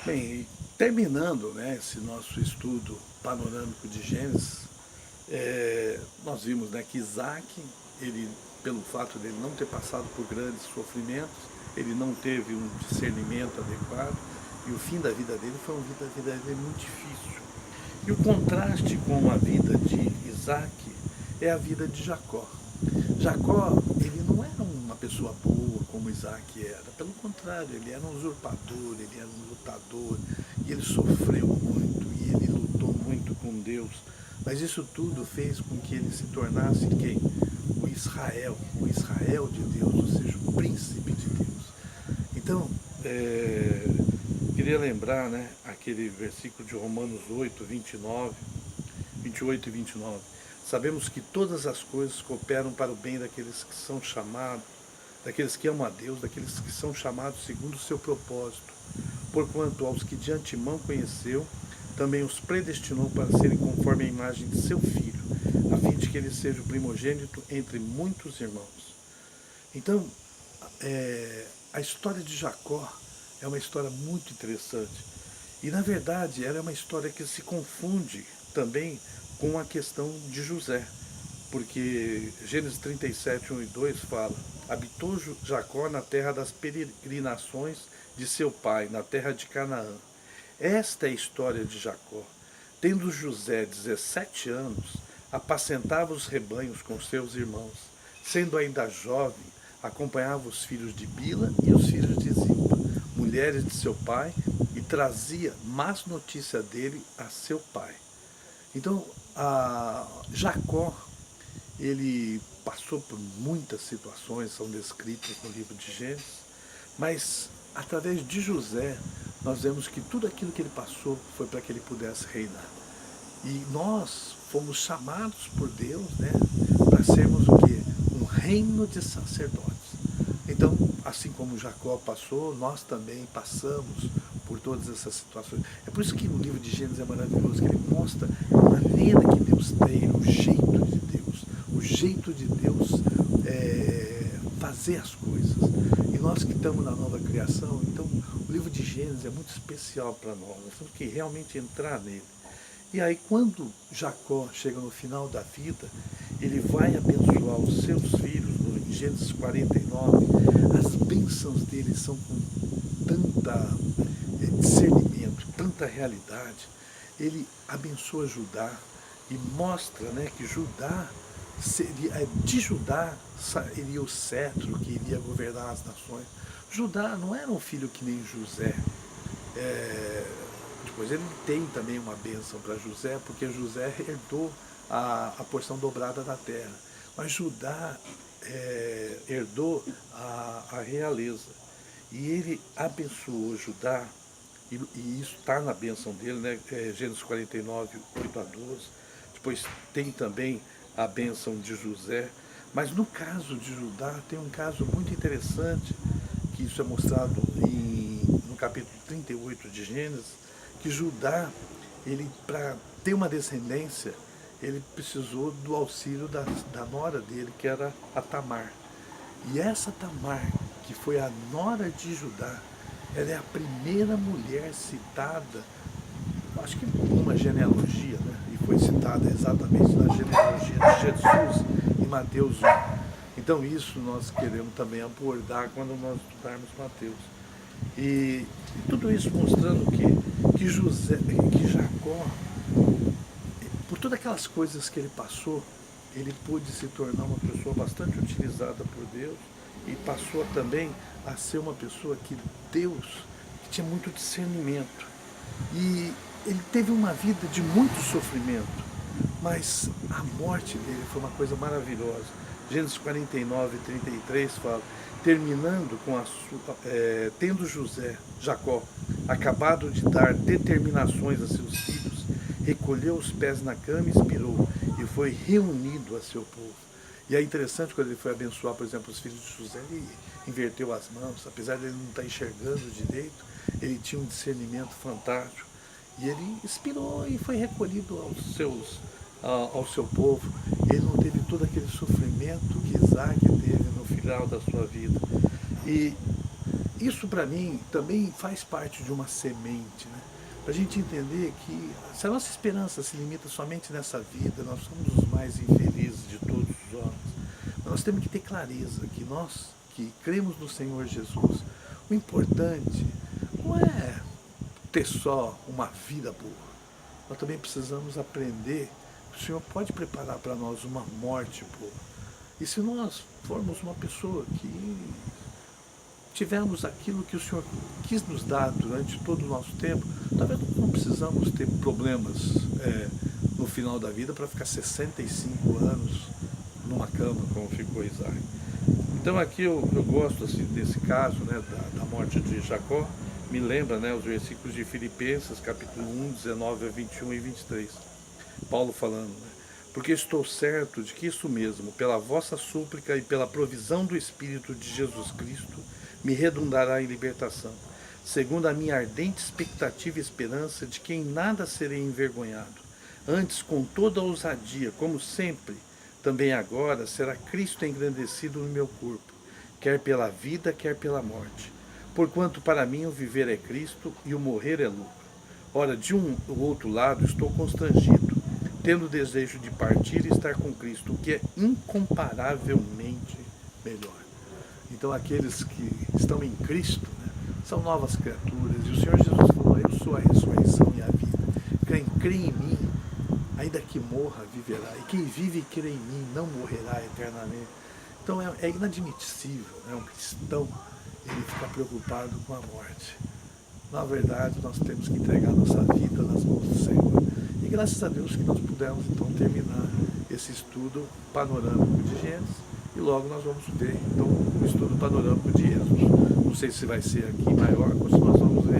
Bem, terminando, né, esse nosso estudo panorâmico de Gênesis, nós vimos, né, que Isaac, ele, pelo fato dele não ter passado por grandes sofrimentos, ele não teve um discernimento adequado, e o fim da vida dele foi uma vida dele muito difícil. E o contraste com a vida de Isaac é a vida de Jacó. Jacó, ele não era uma pessoa boa como Isaac era. Pelo contrário, ele era um usurpador, ele era um lutador, e ele sofreu muito, e ele lutou muito com Deus. Mas isso tudo fez com que ele se tornasse quem? O Israel de Deus, ou seja, o príncipe de Deus. Então, queria lembrar, né, aquele versículo de Romanos 8, 28 e 29. Sabemos que todas as coisas cooperam para o bem daqueles que são chamados, daqueles que amam a Deus, daqueles que são chamados segundo o seu propósito. Porquanto aos que de antemão conheceu, também os predestinou para serem conforme a imagem de seu Filho, a fim de que ele seja o primogênito entre muitos irmãos. Então, a história de Jacó é uma história muito interessante. E, na verdade, ela é uma história que se confunde também com a questão de José. Porque Gênesis 37, 1 e 2 fala: habitou Jacó na terra das peregrinações de seu pai, na terra de Canaã. Esta é a história de Jacó. Tendo José 17 anos, apacentava os rebanhos com seus irmãos. Sendo ainda jovem, acompanhava os filhos de Bila e os filhos de Zilpa, mulheres de seu pai, e trazia más notícia dele a seu pai. Então, Jacó, ele passou por muitas situações, são descritas no livro de Gênesis, mas através de José, nós vemos que tudo aquilo que ele passou foi para que ele pudesse reinar. E nós fomos chamados por Deus, né, para sermos o quê? Um reino de sacerdotes. Então, assim como Jacó passou, nós também passamos por todas essas situações. É por isso que o livro de Gênesis é maravilhoso, que ele mostra a maneira que Deus tem, o jeito de Deus fazer as coisas. E nós que estamos na nova criação, então o livro de Gênesis é muito especial para nós temos que realmente entrar nele. E aí, quando Jacó chega no final da vida, ele vai abençoar os seus filhos, em Gênesis 49, as bênçãos dele são com tanta discernimento, tanta realidade. Ele abençoa Judá e mostra, né, que de Judá iria o cetro que iria governar as nações. Judá não era um filho que nem José. Depois ele tem também uma bênção para José, porque José herdou a porção dobrada da terra. Mas Judá herdou a realeza. E ele abençoou Judá, e isso está na bênção dele, né? Gênesis 49, 8 a 12. Depois tem também a bênção de José. Mas no caso de Judá tem um caso muito interessante, que isso é mostrado no capítulo 38 de Gênesis, que Judá, ele, para ter uma descendência, ele precisou do auxílio da nora dele, que era a Tamar. E essa Tamar, que foi a nora de Judá, ela é a primeira mulher citada, acho que numa genealogia, né? E foi citada exatamente na genealogia de Jesus, em Mateus 1. Então isso nós queremos também abordar quando nós estudarmos Mateus. E tudo isso mostrando que Jacó, por todas aquelas coisas que ele passou, ele pôde se tornar uma pessoa bastante utilizada por Deus e passou também a ser uma pessoa que tinha muito discernimento. E ele teve uma vida de muito sofrimento, mas a morte dele foi uma coisa maravilhosa. Gênesis 49, 33 fala: terminando com tendo Jacó, acabado de dar determinações a seus filhos, recolheu os pés na cama e expirou, e foi reunido a seu povo. E é interessante, quando ele foi abençoar, por exemplo, os filhos de José, ele inverteu as mãos, apesar de ele não estar enxergando direito, ele tinha um discernimento fantástico. E ele expirou e foi recolhido ao seu povo. Ele não teve todo aquele sofrimento que Isaac teve no final da sua vida. E isso para mim também faz parte de uma semente, né? Para a gente entender que se a nossa esperança se limita somente nessa vida, nós somos os mais infelizes de todos os homens. Mas nós temos que ter clareza que nós que cremos no Senhor Jesus, o importante não é ter só uma vida boa. Nós também precisamos aprender que o Senhor pode preparar para nós uma morte boa. E se nós formos uma pessoa que tivemos aquilo que o Senhor quis nos dar durante todo o nosso tempo, talvez não precisamos ter problemas no final da vida para ficar 65 anos numa cama, como ficou Isaac. Então aqui eu gosto assim, desse caso, né, da morte de Jacó, me lembra, né, os versículos de Filipenses, capítulo 1, 19 a 21 e 23. Paulo falando, né, porque estou certo de que isso mesmo, pela vossa súplica e pela provisão do Espírito de Jesus Cristo, me redundará em libertação, segundo a minha ardente expectativa e esperança de que em nada serei envergonhado. Antes, com toda a ousadia, como sempre, também agora será Cristo engrandecido no meu corpo, quer pela vida, quer pela morte. Porquanto para mim o viver é Cristo e o morrer é lucro. Ora, de um ou outro lado estou constrangido, tendo o desejo de partir e estar com Cristo, o que é incomparavelmente melhor. Então aqueles que estão em Cristo, né, são novas criaturas. E o Senhor Jesus falou, eu sou a ressurreição e a vida. Quem crê em mim, ainda que morra, viverá. E quem vive e crê em mim não morrerá eternamente. Então é inadmissível, né, um cristão ele ficar preocupado com a morte. Na verdade, nós temos que entregar nossa vida nas mãos do Senhor. E graças a Deus que nós pudemos então terminar esse estudo panorâmico de Gênesis. E logo nós vamos ver então o estudo panorâmico de Êxodo. Não sei se vai ser aqui maior ou se nós vamos ver